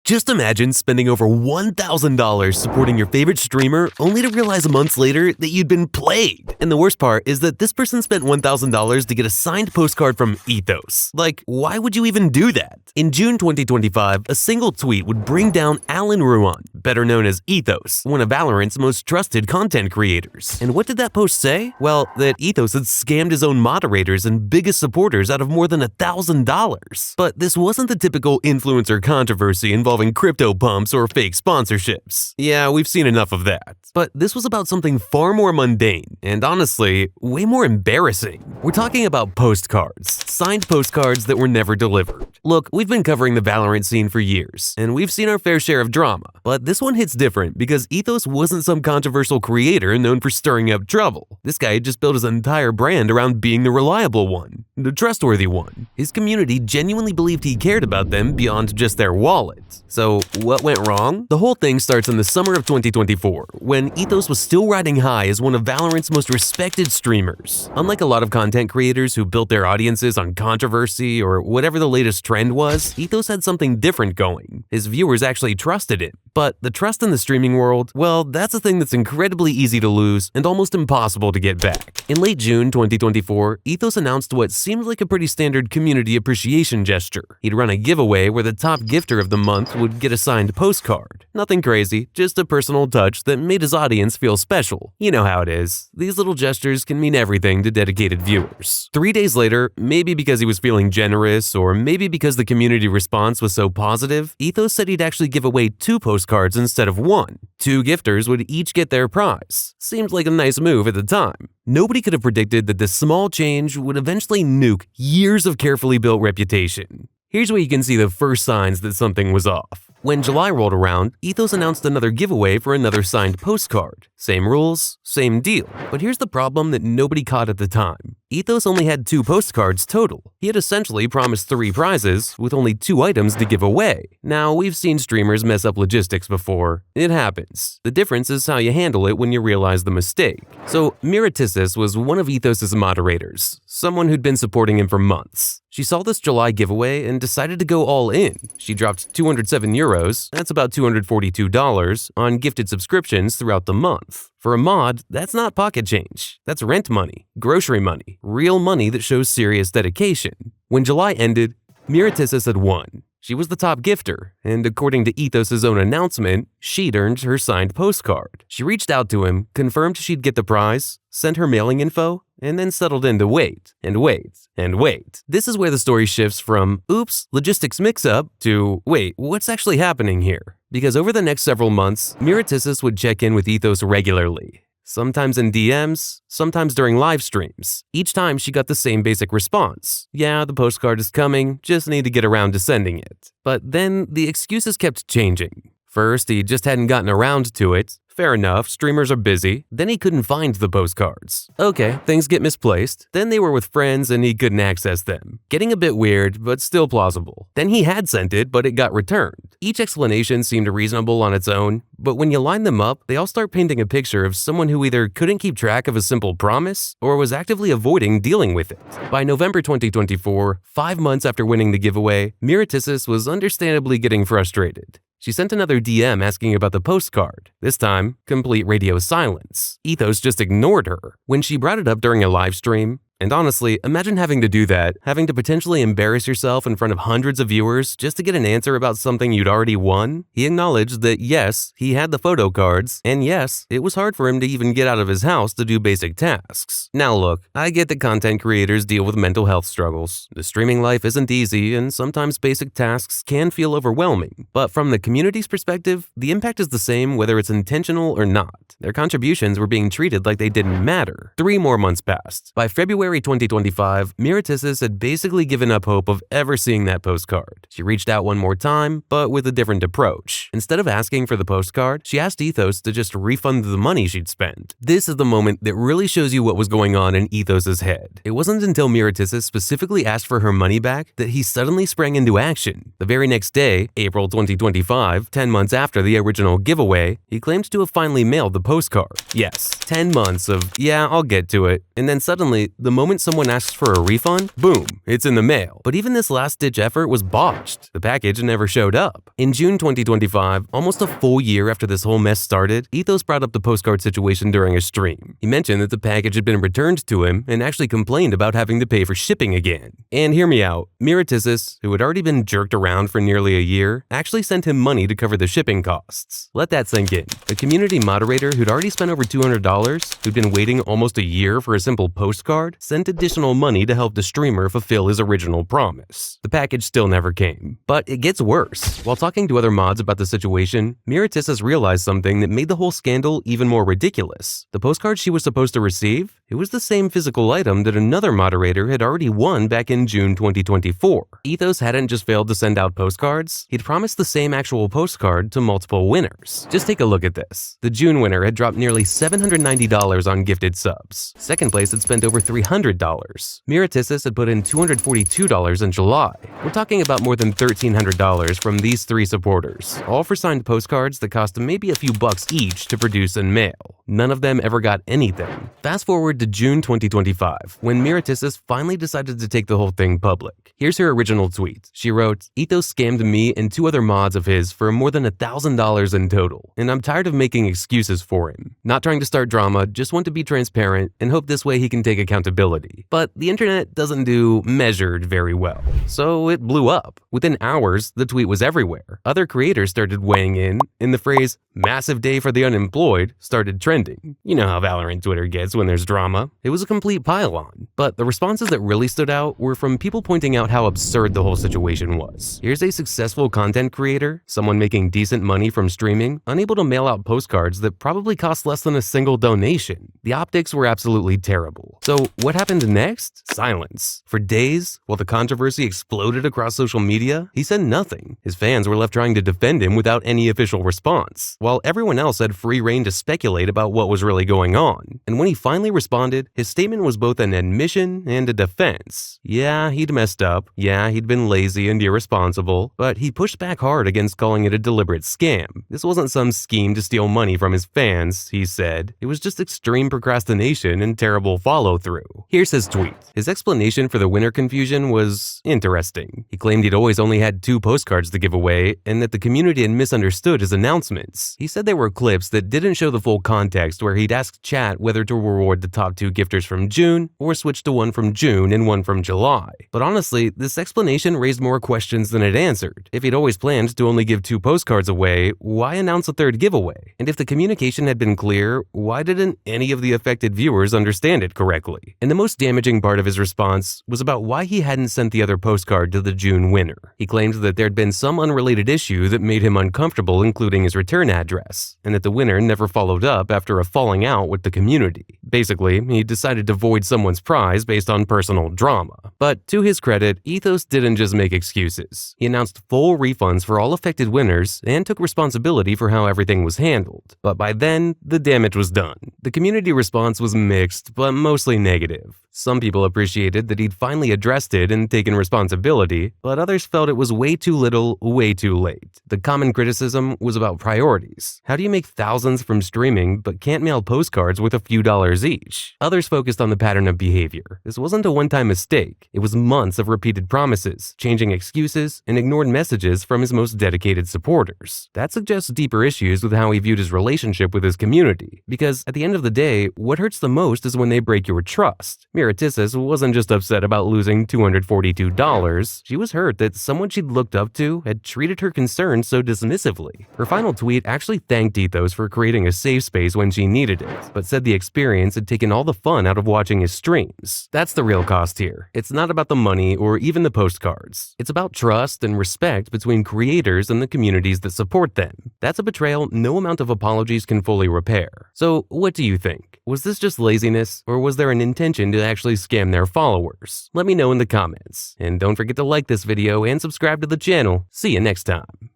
Just imagine spending over $1,000 supporting your favorite streamer only to realize months later that you'd been played. And the worst part is that this person spent $1,000 to get a signed postcard from Ethos. Like, why would you even do that? In June 2025, a single tweet would bring down Alan Ruan, better known as Ethos, one of Valorant's most trusted content creators. And what did that post say? Well, that Ethos had scammed his own moderators and biggest supporters out of more than $1,000. But this wasn't the typical influencer controversy involving crypto pumps or fake sponsorships. Yeah, we've seen enough of that. But this was about something far more mundane and honestly, way more embarrassing. We're talking about postcards, signed postcards that were never delivered. Look, we've been covering the Valorant scene for years, and we've seen our fair share of drama. But this one hits different because Ethos wasn't some controversial creator known for stirring up trouble. This guy had just built his entire brand around being the reliable one, the trustworthy one. His community genuinely believed he cared about them beyond just their wallet. So what went wrong? The whole thing starts in the summer of 2024, when Ethos was still riding high as one of Valorant's most respected streamers. Unlike a lot of content creators who built their audiences on controversy or whatever the latest trend was, Ethos had something different going. His viewers actually trusted him. But the trust in the streaming world, well, that's a thing that's incredibly easy to lose and almost impossible to get back. In late June 2024, Ethos announced what seemed like a pretty standard community appreciation gesture. He'd run a giveaway where the top gifter of the month would get a signed postcard. Nothing crazy, just a personal touch that made his audience feel special. You know how it is. These little gestures can mean everything to dedicated viewers. 3 days later, maybe because he was feeling generous or maybe because the community response was so positive, Ethos said he'd actually give away 2 postcards instead of 1. 2 gifters would each get their prize. Seemed like a nice move at the time. Nobody could have predicted that this small change would eventually nuke years of carefully built reputation. Here's where you can see the first signs that something was off. When July rolled around, Ethos announced another giveaway for another signed postcard. Same rules, same deal. But here's the problem that nobody caught at the time. Ethos only had 2 postcards total. He had essentially promised 3 prizes with only 2 items to give away. Now, we've seen streamers mess up logistics before. It happens. The difference is how you handle it when you realize the mistake. So, Miratisis was one of Ethos' moderators, someone who'd been supporting him for months. She saw this July giveaway and decided to go all in. She dropped 207 euros, that's about $242, on gifted subscriptions throughout the month. For a mod, that's not pocket change. That's rent money, grocery money, real money that shows serious dedication. When July ended, Miratisis had won. She was the top gifter, and according to Ethos' own announcement, she'd earned her signed postcard. She reached out to him, confirmed she'd get the prize, sent her mailing info, and then settled in to wait, and wait, and wait. This is where the story shifts from, oops, logistics mix-up, to, wait, what's actually happening here? Because over the next several months, Miratisis would check in with Ethos regularly. Sometimes in DMs, sometimes during live streams. Each time she got the same basic response. Yeah, the postcard is coming, just need to get around to sending it. But then the excuses kept changing. First, he just hadn't gotten around to it. Fair enough, streamers are busy. Then he couldn't find the postcards. Okay, things get misplaced. Then they were with friends and he couldn't access them. Getting a bit weird, but still plausible. Then he had sent it, but it got returned. Each explanation seemed reasonable on its own, but when you line them up, they all start painting a picture of someone who either couldn't keep track of a simple promise or was actively avoiding dealing with it. By November 2024, 5 months after winning the giveaway, Miratisis was understandably getting frustrated. She sent another DM asking about the postcard. This time, complete radio silence. Ethos just ignored her. When she brought it up during a live stream, and honestly, imagine having to do that, having to potentially embarrass yourself in front of hundreds of viewers just to get an answer about something you'd already won. He acknowledged that yes, he had the photo cards, and yes, it was hard for him to even get out of his house to do basic tasks. Now look, I get that content creators deal with mental health struggles. The streaming life isn't easy, and sometimes basic tasks can feel overwhelming. But from the community's perspective, the impact is the same whether it's intentional or not. Their contributions were being treated like they didn't matter. 3 more months passed. By February 2025, Miratisis had basically given up hope of ever seeing that postcard. She reached out one more time, but with a different approach. Instead of asking for the postcard, she asked Ethos to just refund the money she'd spent. This is the moment that really shows you what was going on in Ethos' head. It wasn't until Miratisis specifically asked for her money back that he suddenly sprang into action. The very next day, April 2025, 10 months after the original giveaway, he claimed to have finally mailed the postcard. Yes, 10 months of, yeah, I'll get to it. And then suddenly, the moment someone asks for a refund, boom, it's in the mail. But even this last-ditch effort was botched. The package never showed up. In June 2025, almost a full year after this whole mess started, Ethos brought up the postcard situation during a stream. He mentioned that the package had been returned to him and actually complained about having to pay for shipping again. And hear me out, Ethos, who had already been jerked around for nearly a year, actually sent him money to cover the shipping costs. Let that sink in. A community moderator who'd already spent over $200, who'd been waiting almost a year for a simple postcard, sent additional money to help the streamer fulfill his original promise. The package still never came. But it gets worse. While talking to other mods about the situation, Ethos realized something that made the whole scandal even more ridiculous. The postcard she was supposed to receive, it was the same physical item that another moderator had already won back in June 2024. Ethos hadn't just failed to send out postcards, he'd promised the same actual postcard to multiple winners. Just take a look at this. The June winner had dropped nearly $790 on gifted subs. Second place had spent over $300. Ethos had put in $242 in July. We're talking about more than $1,300 from these three supporters, all for signed postcards that cost maybe a few bucks each to produce and mail. None of them ever got anything. Fast forward to June 2025, when Ethos finally decided to take the whole thing public. Here's her original tweet. She wrote, "Ethos scammed me and two other mods of his for more than $1,000 in total, and I'm tired of making excuses for him. Not trying to start drama, just want to be transparent and hope this way he can take accountability." But the internet doesn't do measured very well, so it blew up. Within hours, the tweet was everywhere. Other creators started weighing in, and the phrase, "massive day for the unemployed," started trending. You know how Valorant Twitter gets when there's drama. It was a complete pile-on. But the responses that really stood out were from people pointing out how absurd the whole situation was. Here's a successful content creator, someone making decent money from streaming, unable to mail out postcards that probably cost less than a single donation. The optics were absolutely terrible. So what happened next? Silence. For days, while the controversy exploded across social media, he said nothing. His fans were left trying to defend him without any official response, while everyone else had free reign to speculate about what was really going on. And when he finally responded, his statement was both an admission and a defense. Yeah, he'd messed up. Yeah, he'd been lazy and irresponsible, but he pushed back hard against calling it a deliberate scam. This wasn't some scheme to steal money from his fans, he said. It was just extreme procrastination and terrible follow-through. Here's his tweet. His explanation for the winner confusion was interesting. He claimed he'd always only had 2 postcards to give away and that the community had misunderstood his announcements. He said there were clips that didn't show the full context where he'd asked chat whether to reward the top 2 gifters from June or switch to one from June and one from July. But honestly, this explanation raised more questions than it answered. If he'd always planned to only give 2 postcards away, why announce a 3rd giveaway? And if the communication had been clear, why didn't any of the affected viewers understand it correctly? And the most damaging part of his response was about why he hadn't sent the other postcard to the June winner. He claimed that there'd been some unrelated issue that made him uncomfortable including his return address, and that the winner never followed up after a falling out with the community. Basically, he decided to void someone's prize based on personal drama. But to his credit, Ethos didn't just make excuses. He announced full refunds for all affected winners and took responsibility for how everything was handled. But by then, the damage was done. The community response was mixed, but mostly negative. Some people appreciated that he'd finally addressed it and taken responsibility, but others felt it was way too little, way too late. The common criticism was about priorities. How do you make thousands from streaming but can't mail postcards worth a few dollars each? Others focused on the pattern of behavior. This wasn't a one-time mistake. It was months of repeated promises, changing excuses, and ignored messages from his most dedicated supporters. That suggests deeper issues with how he viewed his relationship with his community. Because at the end of the day, what hurts the most is when they break your trust. Ethos wasn't just upset about losing $242, she was hurt that someone she'd looked up to had treated her concerns so dismissively. Her final tweet actually thanked Ethos for creating a safe space when she needed it, but said the experience had taken all the fun out of watching his streams. That's the real cost here. It's not about the money or even the postcards. It's about trust and respect between creators and the communities that support them. That's a betrayal no amount of apologies can fully repair. So what do you think? Was this just laziness, or was there an intention to actually scam their followers? Let me know in the comments. And don't forget to like this video and subscribe to the channel. See you next time.